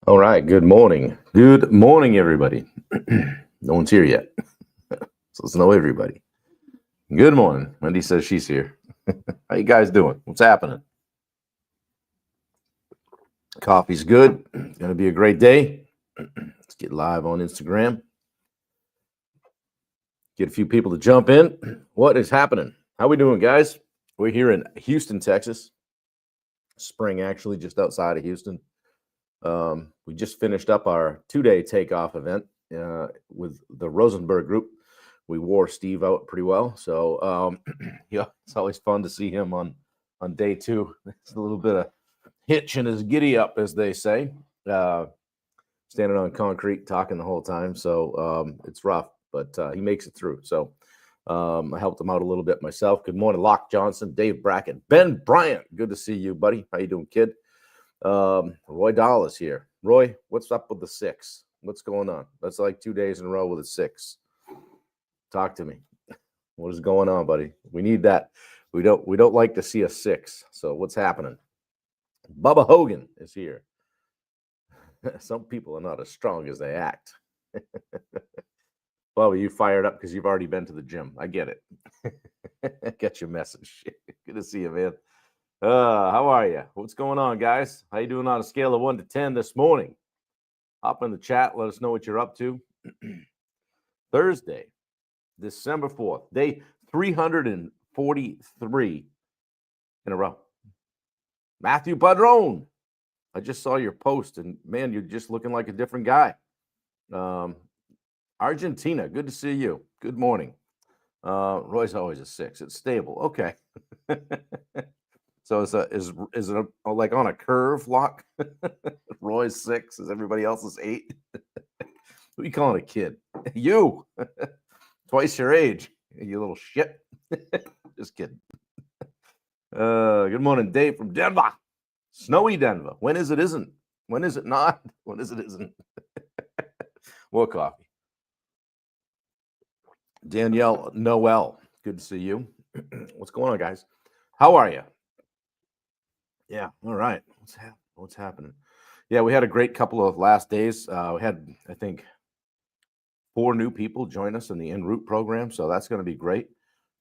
All right. Good morning. Good morning, everybody. No one's here yet. So let's know everybody. Good morning. Wendy says she's here. How you guys doing? What's happening? Coffee's good. It's going to be a great day. Let's get live on Instagram. Get a few people to jump in. What is happening? How we doing, guys? We're here in Houston, Texas. Spring, actually, just outside of Houston. We just finished up our 2-day takeoff event with the Rosenberg group. We wore Steve out pretty well. So, yeah, it's always fun to see him on day two. It's a little bit of hitch in his giddy up, as they say. Standing on concrete, talking the whole time. So it's rough, but he makes it through. So I helped him out a little bit myself. Good morning, Locke Johnson, Dave Brackett, Ben Bryant. Good to see you, buddy. How you doing, kid? Roy Dahl is here. Roy, what's up with the 6? What's going on? That's like 2 days in a row with a 6. Talk to me. What is going on, buddy? We need that. We don't like to see a 6. So what's happening? Bubba Hogan is here. Some people are not as strong as they act. Bubba, you fired up because you've already been to the gym. I get it. Get your message. Good to see you, man. How are you? What's going on, guys? How you doing on a scale of 1 to 10 this morning? Hop in the chat. Let us know what you're up to. Thursday, December 4th, day 343 in a row. Matthew Padron. I just saw your post, and man, you're just looking like a different guy. Argentina, good to see you. Good morning. Roy's always a 6. It's stable. Okay. So is it like on a curve, Lock? Roy's 6, is everybody else's 8? Who you calling a kid? You, twice your age, you little shit. Just kidding. Good morning, Dave from Denver. Snowy Denver. When is it isn't? When is it not? When is it isn't? More coffee. Danielle Noel, good to see you. What's going on, guys? How are you? Yeah, all right. What's happening? Yeah, we had a great couple of last days. We had, I think, 4 new people join us in the en route program, so that's going to be great.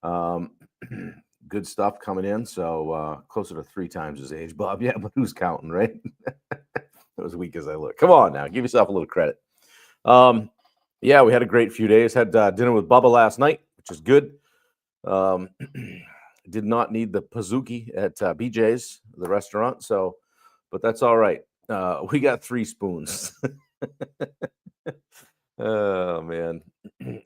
Good stuff coming in. So closer to 3 times his age, Bob. Yeah, but who's counting, right? As weak as I look. Come on now, give yourself a little credit. Yeah, we had a great few days. Had dinner with Bubba last night, which is good. Did not need the Pizookie at BJ's, the restaurant. So, but that's all right. We got 3 spoons. Oh man,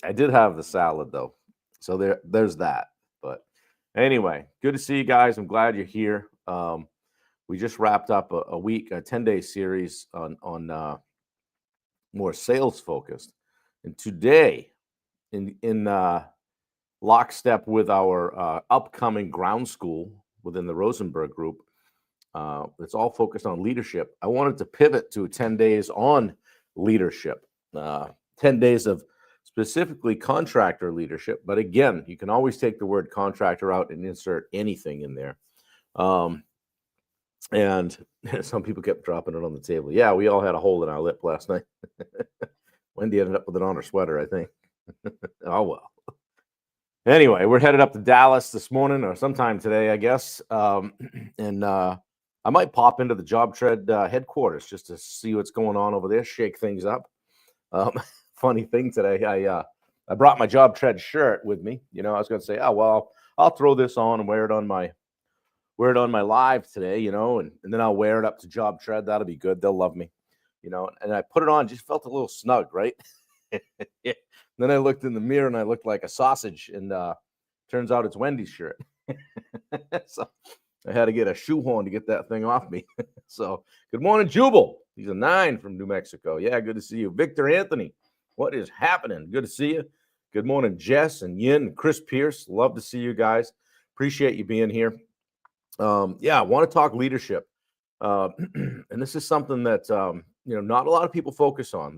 I did have the salad though, so there's that. But anyway, good to see you guys. I'm glad you're here. We just wrapped up a 10-day series on more sales focused, and today, in lockstep with our upcoming ground school within the Rosenberg group, it's all focused on leadership. I wanted to pivot to 10 days on leadership. 10 days of specifically contractor leadership. But again, you can always take the word contractor out and insert anything in there. And some people kept dropping it on the table. Yeah, we all had a hole in our lip last night. Wendy ended up with it on her sweater, I think. Oh, well. Anyway, we're headed up to Dallas this morning or sometime today, I guess. And I might pop into the Job Tread headquarters just to see what's going on over there, shake things up. Funny thing today, I brought my Job Tread shirt with me. You know, I was going to say, oh well, I'll throw this on and wear it on my live today. You know, and then I'll wear it up to Job Tread. That'll be good. They'll love me. You know, and I put it on, just felt a little snug, right? Then I looked in the mirror and I looked like a sausage, and turns out it's Wendy's shirt. So I had to get a shoehorn to get that thing off me. So good morning, Jubal. He's a 9 from New Mexico. Yeah, good to see you. Victor Anthony, what is happening? Good to see you. Good morning, Jess and Yin and Chris Pierce. Love to see you guys. Appreciate you being here. Yeah, I want to talk leadership. And this is something that, not a lot of people focus on.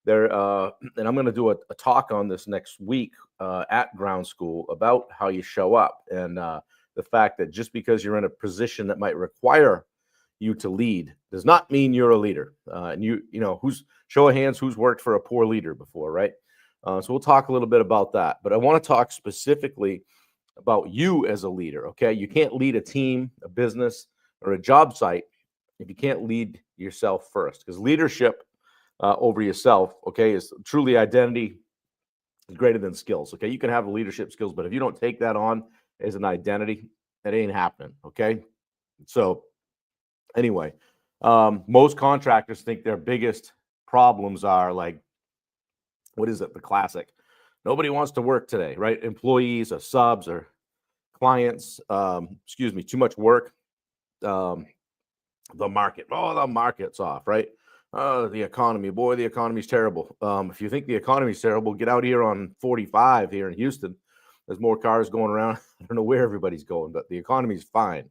They're and I'm going to do a talk on this next week at Ground School about how you show up, and the fact that just because you're in a position that might require you to lead does not mean you're a leader. And you know, show of hands, who's worked for a poor leader before, right? So we'll talk a little bit about that. But I want to talk specifically about you as a leader. Okay, you can't lead a team, a business, or a job site if you can't lead yourself first, because leadership over yourself, okay, is truly identity is greater than skills. Okay, you can have the leadership skills, but if you don't take that on as an identity, that ain't happening. Okay, so anyway, most contractors think their biggest problems are like, what is it? The classic. Nobody wants to work today, right? Employees or subs or clients, excuse me, too much work. Um, the market, oh, the market's off, right? The economy, boy, the economy's terrible. If you think the economy's terrible, get out here on 45 here in Houston. There's more cars going around. I don't know where everybody's going, but the economy's fine.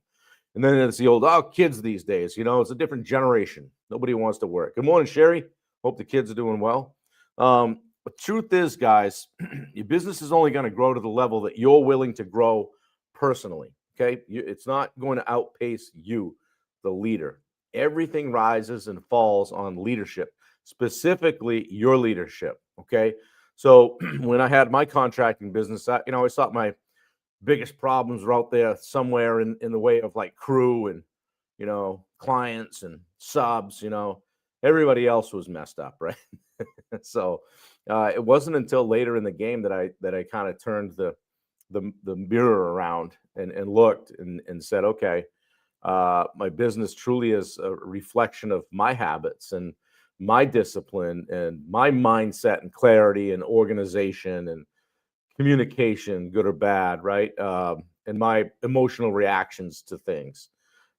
And then it's the old, oh, kids these days, you know, it's a different generation. Nobody wants to work. Good morning, Sherry. Hope the kids are doing well. But truth is, guys, your business is only going to grow to the level that you're willing to grow personally. Okay. It's not going to outpace you, the leader. Everything rises and falls on leadership, specifically your leadership. Okay. So when I had my contracting business, I always thought my biggest problems were out there somewhere in the way of like crew and, clients and subs, everybody else was messed up. Right. So it wasn't until later in the game that I kind of turned the mirror around and looked and said, okay, my business truly is a reflection of my habits and my discipline and my mindset and clarity and organization and communication, good or bad, right? And my emotional reactions to things.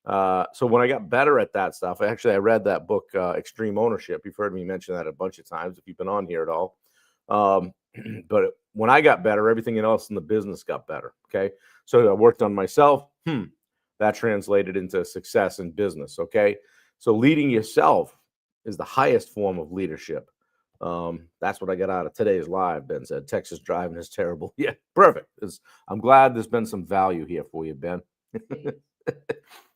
So when I got better at that stuff, I read that book, Extreme Ownership. You've heard me mention that a bunch of times if you've been on here at all. But when I got better, everything else in the business got better. Okay. So I worked on myself. That translated into success in business. Okay. So leading yourself is the highest form of leadership. That's what I got out of today's live. Ben said, Texas driving is terrible. Yeah, perfect. I'm glad there's been some value here for you, Ben.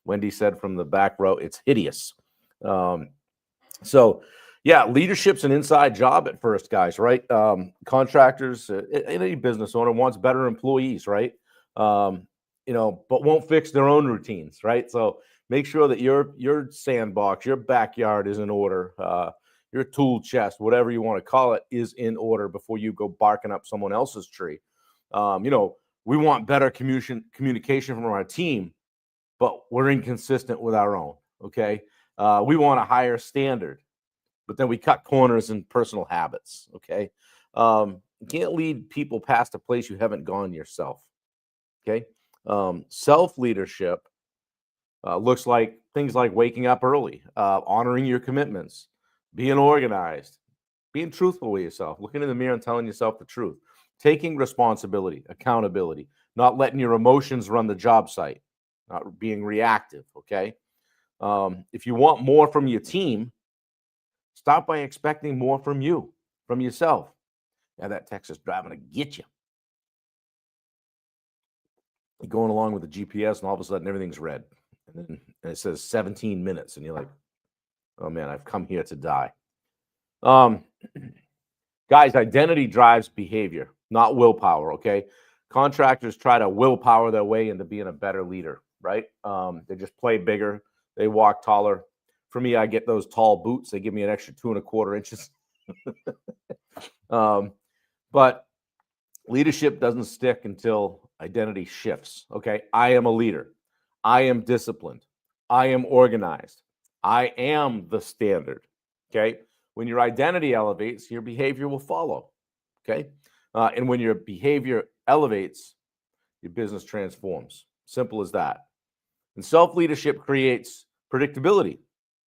Wendy said from the back row, it's hideous. So yeah, leadership's an inside job at first, guys, right? Contractors, any business owner wants better employees, right? But won't fix their own routines, right? So make sure that your sandbox, your backyard is in order. Your tool chest, whatever you want to call it, is in order before you go barking up someone else's tree. We want better communication from our team, but we're inconsistent with our own. Okay. We want a higher standard, but then we cut corners in personal habits. Okay. You can't lead people past a place you haven't gone yourself. Okay. Self-leadership looks like things like waking up early, honoring your commitments, being organized, being truthful with yourself, looking in the mirror and telling yourself the truth, taking responsibility, accountability, not letting your emotions run the job site, not being reactive. Okay. If you want more from your team, start by expecting more from you, from yourself. Yeah, that Texas driving to get you. You're going along with the GPS, and all of a sudden everything's red. And then it says 17 minutes, and you're like, oh man, I've come here to die. Guys, identity drives behavior, not willpower. Okay. Contractors try to willpower their way into being a better leader, right? They just play bigger. They walk taller. For me, I get those tall boots. They give me an extra 2¼ inches. But leadership doesn't stick until identity shifts. Okay. I am a leader. I am disciplined. I am organized. I am the standard. Okay. When your identity elevates, your behavior will follow. Okay. And when your behavior elevates, your business transforms. Simple as that. And self-leadership creates predictability,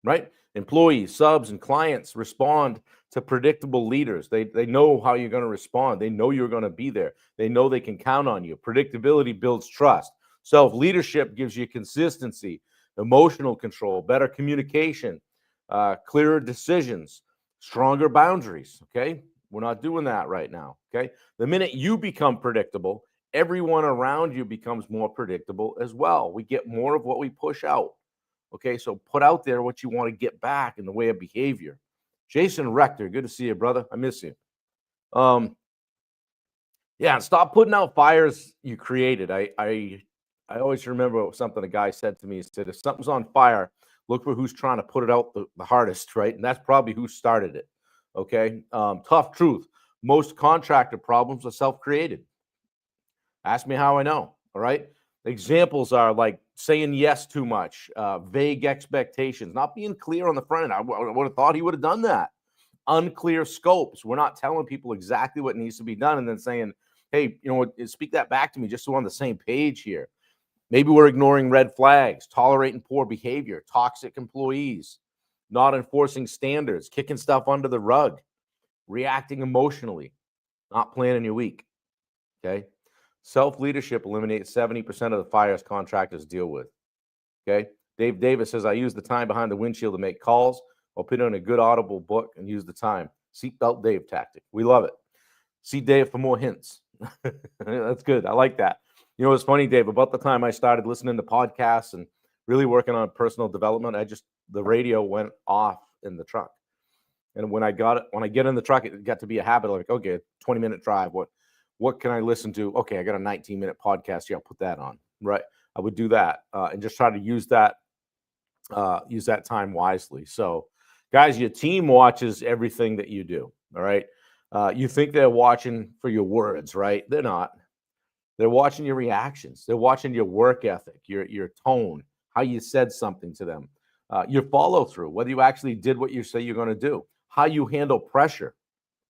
right? Employees, subs, and clients respond to predictable leaders. They know how you're going to respond. They know you're going to be there. They know they can count on you. Predictability builds trust. Self-leadership gives you consistency, emotional control, better communication, clearer decisions, stronger boundaries. Okay. We're not doing that right now. Okay. The minute you become predictable, everyone around you becomes more predictable as well. We get more of what we push out. Okay, so put out there what you want to get back in the way of behavior. Jason Rector, good to see you, brother. I miss you. Yeah, and stop putting out fires you created. I always remember something a guy said to me. He said, if something's on fire, look for who's trying to put it out the hardest, right? And that's probably who started it. Okay. Tough truth. Most contractor problems are self-created. Ask me how I know. All right. Examples are like saying yes too much, vague expectations, not being clear on the front end. I would have thought he would have done that. Unclear scopes. We're not telling people exactly what needs to be done and then saying, hey, you know what, speak that back to me just so we're on the same page here. Maybe we're ignoring red flags, tolerating poor behavior, toxic employees, not enforcing standards, kicking stuff under the rug, reacting emotionally, not planning your week. Okay. Self-leadership eliminates 70% of the fires contractors deal with. Okay. Dave Davis says, I use the time behind the windshield to make calls. I'll put in a good audible book and use the time. Seatbelt Dave tactic. We love it. See Dave for more hints. That's good. I like that. You know, it's funny, Dave, about the time I started listening to podcasts and really working on personal development, the radio went off in the truck. And when I get in the truck, it got to be a habit. Like, okay, 20-minute drive. What can I listen to? Okay, I got a 19-minute podcast. Yeah, I'll put that on. Right. I would do that and just try to use that time wisely. So, guys, your team watches everything that you do. All right. You think they're watching for your words, right? They're not. They're watching your reactions. They're watching your work ethic, your tone, how you said something to them, your follow through, whether you actually did what you say you're going to do, how you handle pressure.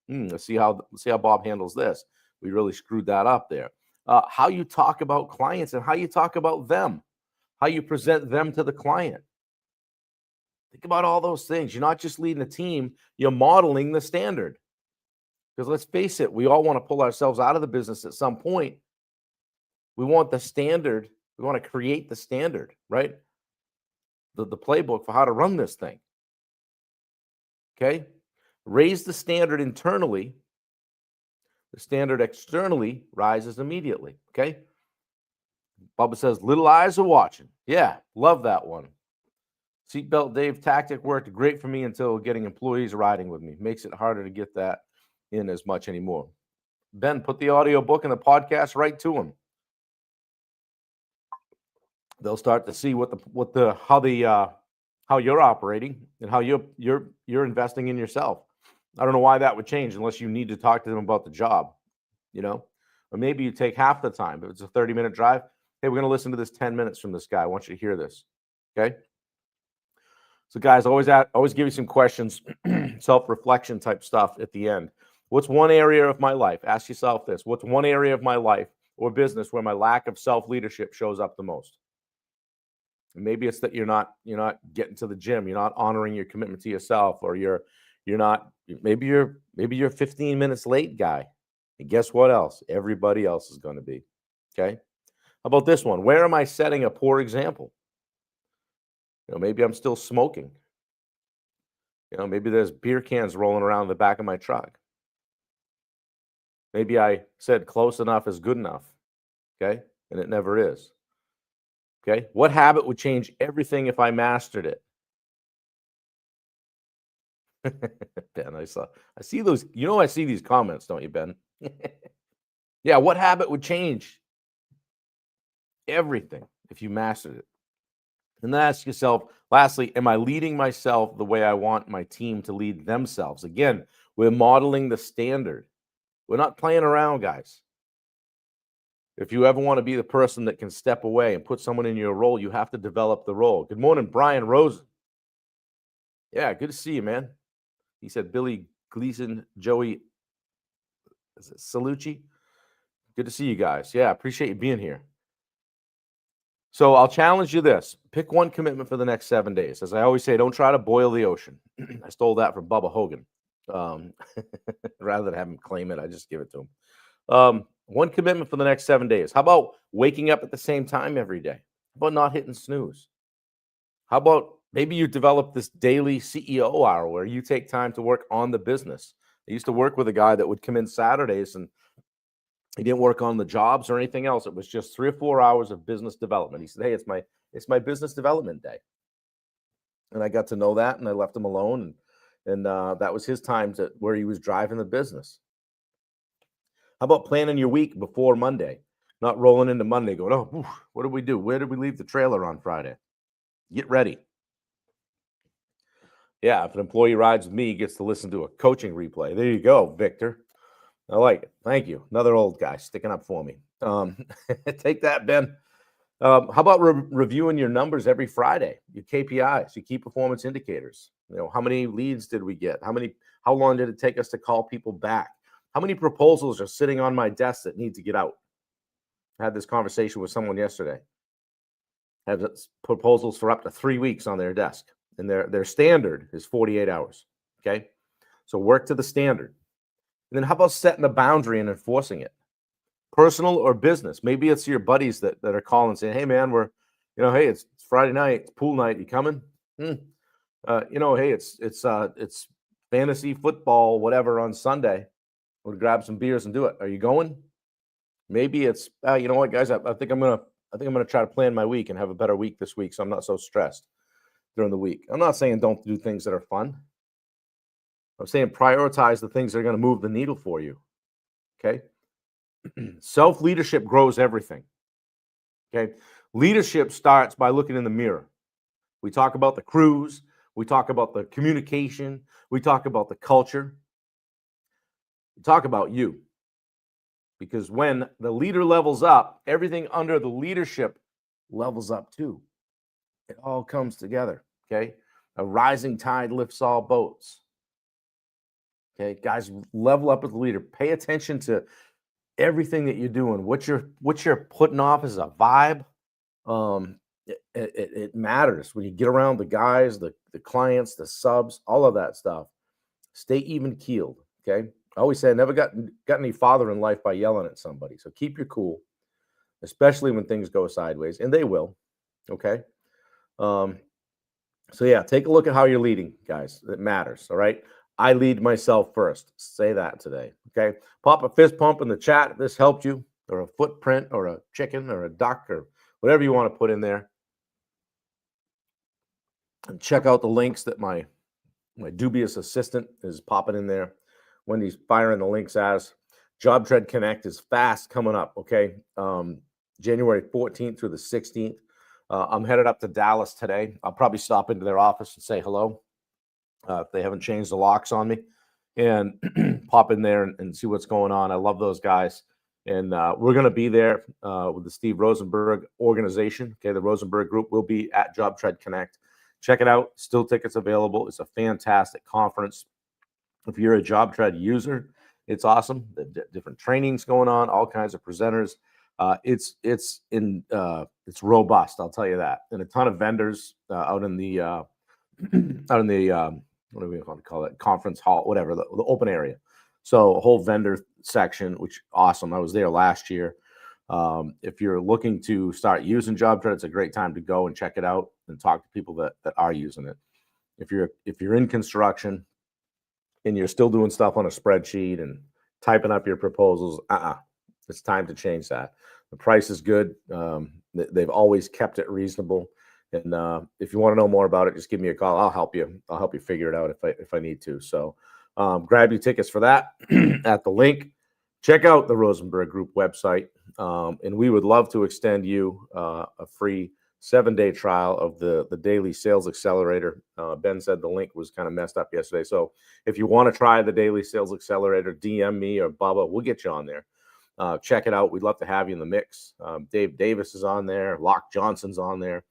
Let's see how Bob handles this. We really screwed that up there. How you talk about clients and how you talk about them, how you present them to the client. Think about all those things. You're not just leading a team, you're modeling the standard. Because let's face it, we all want to pull ourselves out of the business at some point. We want the standard. We want to create the standard, right? The playbook for how to run this thing. Okay? Raise the standard internally. The standard externally rises immediately. Okay? Bubba says, little eyes are watching. Yeah, love that one. Seatbelt Dave tactic worked great for me until getting employees riding with me. Makes it harder to get that in as much anymore. Ben, put the audio book and the podcast right to them. They'll start to see how you're operating and how you're investing in yourself. I don't know why that would change unless you need to talk to them about the job, you know, or maybe you take half the time. If it's a 30-minute drive, hey, we're going to listen to this 10 minutes from this guy. I want you to hear this. Okay. So guys, always give you some questions, self-reflection type stuff at the end. What's one area of my life? Ask yourself this. What's one area of my life or business where my lack of self-leadership shows up the most? And maybe it's that you're not getting to the gym, you're not honoring your commitment to yourself, or maybe you're 15 minutes late guy. And guess what else? Everybody else is going to be. Okay. How about this one? Where am I setting a poor example? Maybe I'm still smoking. Maybe there's beer cans rolling around the back of my truck. Maybe I said close enough is good enough. Okay. And it never is. Okay. What habit would change everything if I mastered it? Ben, I see those. I see these comments, don't you, Ben? Yeah. What habit would change everything if you mastered it? And then ask yourself, lastly, am I leading myself the way I want my team to lead themselves? Again, we're modeling the standard. We're not playing around, guys. If you ever want to be the person that can step away and put someone in your role, you have to develop the role. Good morning, Brian Rosen. Yeah, good to see you, man. He said Billy Gleason, Joey Salucci. Good to see you guys. Yeah, appreciate you being here. So I'll challenge you this. Pick one commitment for the next 7 days. As I always say, don't try to boil the ocean. I stole that from Bubba Hogan. Rather than have him claim it, I just give it to him. One commitment for the next 7 days. How about waking up at the same time every day? How about not hitting snooze? How about maybe you develop this daily CEO hour where you take time to work on the business? I used to work with a guy that would come in Saturdays and he didn't work on the jobs or anything else. It was just 3 or 4 hours of business development. He said, hey, it's my business development day. And I got to know that, and I left him alone. And that was his time where he was driving the business. How about planning your week before Monday? Not rolling into Monday going, oh, oof, what did we do? Where did we leave the trailer on Friday? Get ready. Yeah, if an employee rides with me, he gets to listen to a coaching replay. There you go, Victor. I like it. Thank you. Another old guy sticking up for me. Take that, Ben. How about reviewing your numbers every Friday? Your KPIs, your key performance indicators. You know, how many leads did we get? How long did it take us to call people back? How many proposals are sitting on my desk that need to get out? I had this conversation with someone yesterday. Have proposals for up to 3 weeks on their desk, and their standard is 48 hours. Okay, so work to the standard. And then how about setting a boundary and enforcing it? Personal or business. Maybe it's your buddies that are calling saying, hey man, hey, it's Friday night, it's pool night, you coming? Hey, it's fantasy football, whatever, on Sunday. We'll grab some beers and do it. Are you going? Maybe it's you know what, guys, I think I'm gonna try to plan my week and have a better week this week, so I'm not so stressed during the week. I'm not saying don't do things that are fun. I'm saying prioritize the things that are going to move the needle for you. Okay. Self-leadership grows everything. Okay. Leadership starts by looking in the mirror. We talk about the crews. We talk about the communication. We talk about the culture. We talk about you. Because when the leader levels up, everything under the leadership levels up too. It all comes together. Okay. A rising tide lifts all boats. Okay, guys, level up as a leader. Pay attention to everything that you're doing. What you're putting off as a vibe. It matters when you get around the guys, the clients, the subs, all of that stuff. Stay even keeled. Okay. I always say I never got any farther in life by yelling at somebody. So keep your cool, especially when things go sideways, and they will. Okay. So yeah, take a look at how you're leading, guys. It matters. All right. I lead myself first. Say that today. Okay. Pop a fist pump in the chat if this helped you, or a footprint, or a chicken, or a duck, or whatever you want to put in there. And check out the links that my dubious assistant is popping in there. Wendy's firing the links as. Job Tread Connect is fast coming up. Okay. January 14th through the 16th. I'm headed up to Dallas today. I'll probably stop into their office and say hello. If they haven't changed the locks on me, and pop in there and see what's going on. I love those guys. And we're going to be there with the Steve Rosenberg organization. Okay, the Rosenberg group will be at Job Tread Connect. Check it out. Still tickets available. It's a fantastic conference. If you're a Job Tread user, it's awesome. Different trainings going on, all kinds of presenters. It's robust, I'll tell you that. And a ton of vendors out in the what do we want to call it? Conference hall, whatever, the open area. So a whole vendor section, which awesome. I was there last year. If you're looking to start using Job Tread, it's a great time to go and check it out and talk to people that are using it. If you're in construction and you're still doing stuff on a spreadsheet and typing up your proposals, it's time to change that. The price is good. They've always kept it reasonable. And if you want to know more about it, just give me a call. I'll help you. I'll help you figure it out if I need to. So grab your tickets for that at the link. Check out the Rosenberg Group website. And we would love to extend you a free 7-day trial of the Daily Sales Accelerator. Ben said the link was kind of messed up yesterday. So if you want to try the Daily Sales Accelerator, DM me or Bubba. We'll get you on there. Check it out. We'd love to have you in the mix. Dave Davis is on there. Locke Johnson's on there.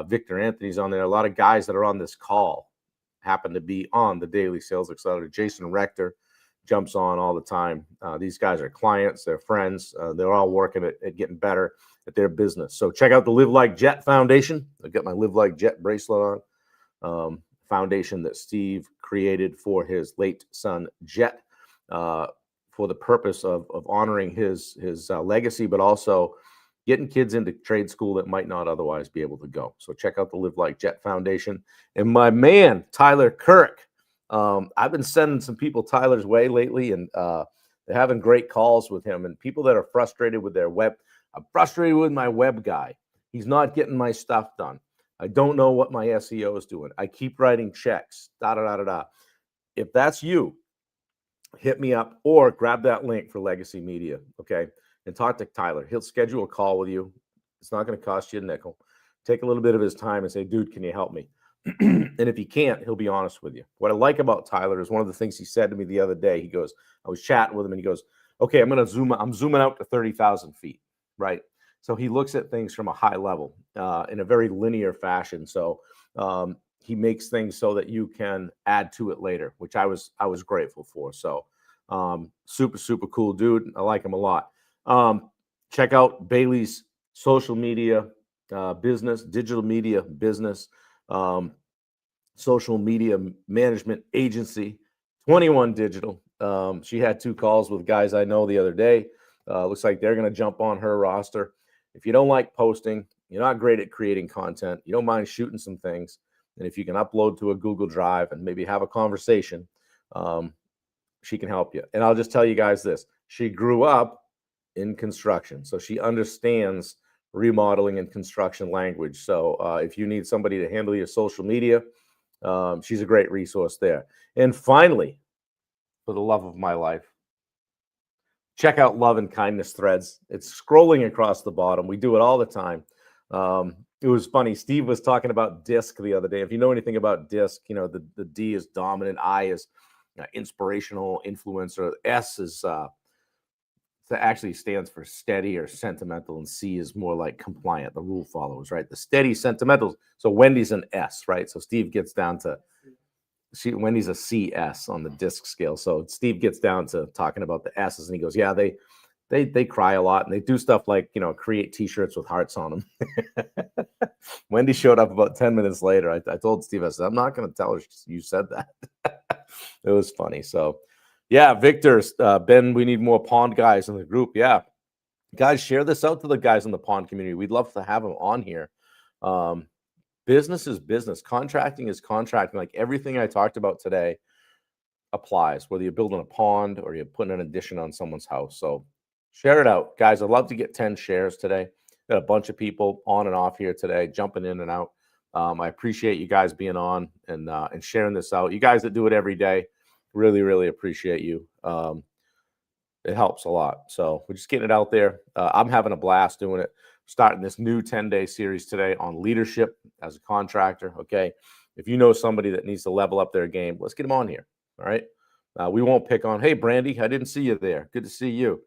Victor Anthony's on there. A lot of guys that are on this call happen to be on the Daily Sales Accelerator. Jason Rector jumps on all the time. These guys are clients, they're friends. They're all working at getting better at their business. So check out the Live Like Jet Foundation. I've got my Live Like Jet bracelet on. Foundation that Steve created for his late son, Jet, for the purpose of honoring his legacy, but also getting kids into trade school that might not otherwise be able to go. So check out the Live Like Jet Foundation. And my man, Tyler Kirk. I've been sending some people Tyler's way lately, and they're having great calls with him. And people that are frustrated with their web. I'm frustrated with my web guy. He's not getting my stuff done. I don't know what my SEO is doing. I keep writing checks, da da da da da. If that's you, hit me up or grab that link for Legacy Media, okay? And talk to Tyler. He'll schedule a call with you. It's not going to cost you a nickel. Take a little bit of his time and say, dude, can you help me? And if he can't, he'll be honest with you. What I like about Tyler is one of the things he said to me the other day. He goes, I was chatting with him and he goes, okay, I'm zooming out to 30,000 feet, right? So he looks at things from a high level in a very linear fashion. So he makes things so that you can add to it later, which I was grateful for. So super cool dude. I like him a lot. Check out Bailey's social media business, digital media business, social media management agency, 21 Digital. She had 2 calls with guys I know the other day. Looks like they're going to jump on her roster. If you don't like posting, you're not great at creating content, you don't mind shooting some things, and if you can upload to a Google Drive and maybe have a conversation, she can help you. And I'll just tell you guys this. She grew up in construction, so she understands remodeling and construction language. So if you need somebody to handle your social media, she's a great resource there. And finally, for the love of my life, check out Love and Kindness Threads. It's scrolling across the bottom. We do it all the time. It was funny. Steve was talking about DISC the other day. If you know anything about DISC, you know, the D is dominant, I is inspirational, influencer, S is that actually stands for steady or sentimental, and C is more like compliant, the rule followers, right? The steady sentimental. So Wendy's an S, right? So Steve gets down to Wendy's a CS on the DISC scale. So Steve gets down to talking about the S's, and he goes, yeah, they cry a lot, and they do stuff like, you know, create T-shirts with hearts on them. Wendy showed up about 10 minutes later. I told Steve, I said, I'm not going to tell her you said that. It was funny. So yeah, Victor, Ben, we need more pond guys in the group. Yeah, guys, share this out to the guys in the pond community. We'd love to have them on here. Business is business. Contracting is contracting. Like everything I talked about today applies, whether you're building a pond or you're putting an addition on someone's house. So share it out, guys. I'd love to get 10 shares today. Got a bunch of people on and off here today, jumping in and out. I appreciate you guys being on and sharing this out. You guys that do it every day, really appreciate you. It helps a lot. So we're just getting it out there. I'm having a blast doing it. Starting this new 10-day series today on leadership as a contractor. Okay. If you know somebody that needs to level up their game, let's get them on here. All right. We won't pick on, hey, Brandy, I didn't see you there. Good to see you.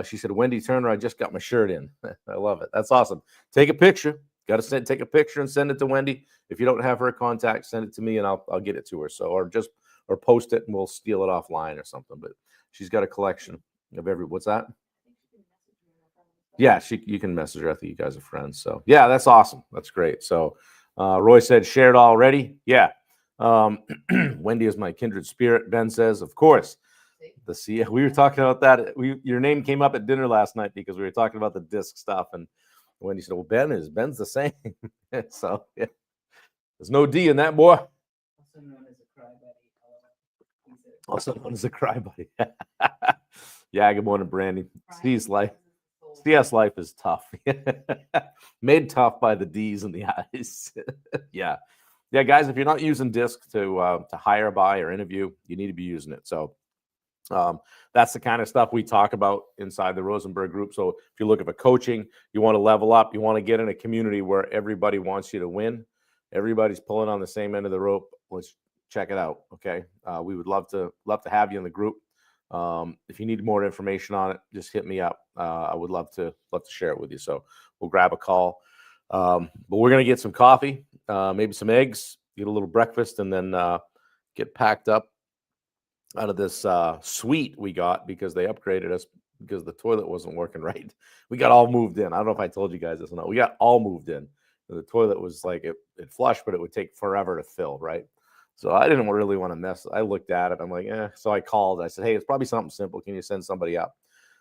She said, Wendy Turner, I just got my shirt in. I love it. That's awesome. Take a picture. Got to take a picture and send it to Wendy. If you don't have her contact, send it to me and I'll get it to her. So, or post it and we'll steal it offline or something. But she's got a collection of what's that? Yeah, you can message her. I think you guys are friends. So yeah, that's awesome. That's great. So Roy said, shared already. Yeah. Wendy is my kindred spirit. Ben says, of course. We were talking about that. Your name came up at dinner last night because we were talking about the DISC stuff, and Wendy said, well, Ben's the same. So yeah. There's no D in that, boy. Also known as a cry buddy. Yeah, good morning, Brandy. CS life is tough. Made tough by the D's and the I's. Yeah, guys, if you're not using DISC to hire, buy, or interview, you need to be using it. So that's the kind of stuff we talk about inside the Rosenberg group. So if you're looking for coaching, you want to level up, you want to get in a community where everybody wants you to win, everybody's pulling on the same end of the rope, let's check it out. Okay. We would love to have you in the group. If you need more information on it, just hit me up. I would love to share it with you. So we'll grab a call. But we're going to get some coffee, maybe some eggs, get a little breakfast, and then get packed up out of this suite we got because they upgraded us because the toilet wasn't working right. We got all moved in. I don't know if I told you guys this or not. We got all moved in. The toilet was like it flushed, but it would take forever to fill, right? So I didn't really want to mess. I looked at it. I'm like, So I called. I said, hey, it's probably something simple. Can you send somebody up?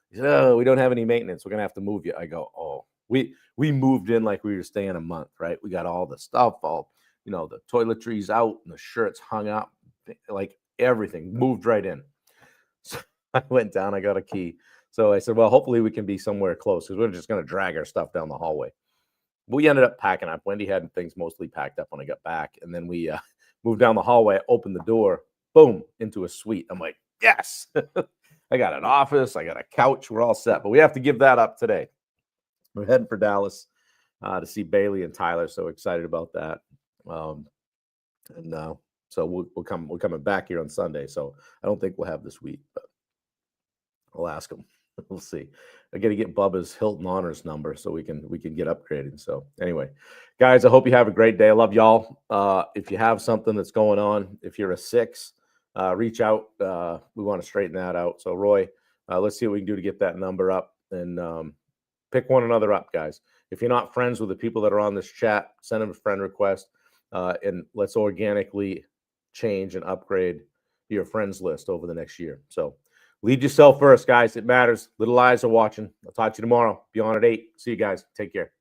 He said, oh, we don't have any maintenance. We're going to have to move you. I go, oh, we moved in like we were staying a month, right? We got all the stuff, the toiletries out and the shirts hung up, like everything moved right in. So I went down. I got a key. So I said, well, hopefully we can be somewhere close because we're just going to drag our stuff down the hallway. We ended up packing up. Wendy had things mostly packed up when I got back. And then we moved down the hallway, opened the door, boom, into a suite. I'm like, yes, I got an office. I got a couch. We're all set. But we have to give that up today. We're heading for Dallas to see Bailey and Tyler. So excited about that. So we're coming back here on Sunday. So I don't think we'll have this week, but I'll ask them. We'll see. I got to get Bubba's Hilton Honors number so we can get upgraded. So anyway, guys, I hope you have a great day. I love y'all. If you have something that's going on, if you're a 6, reach out. We want to straighten that out. So Roy, let's see what we can do to get that number up and pick one another up, guys. If you're not friends with the people that are on this chat, send them a friend request, and let's organically change and upgrade your friends list over the next year. So lead yourself first, guys. It matters. Little eyes are watching. I'll talk to you tomorrow. Be on at 8. See you guys. Take care.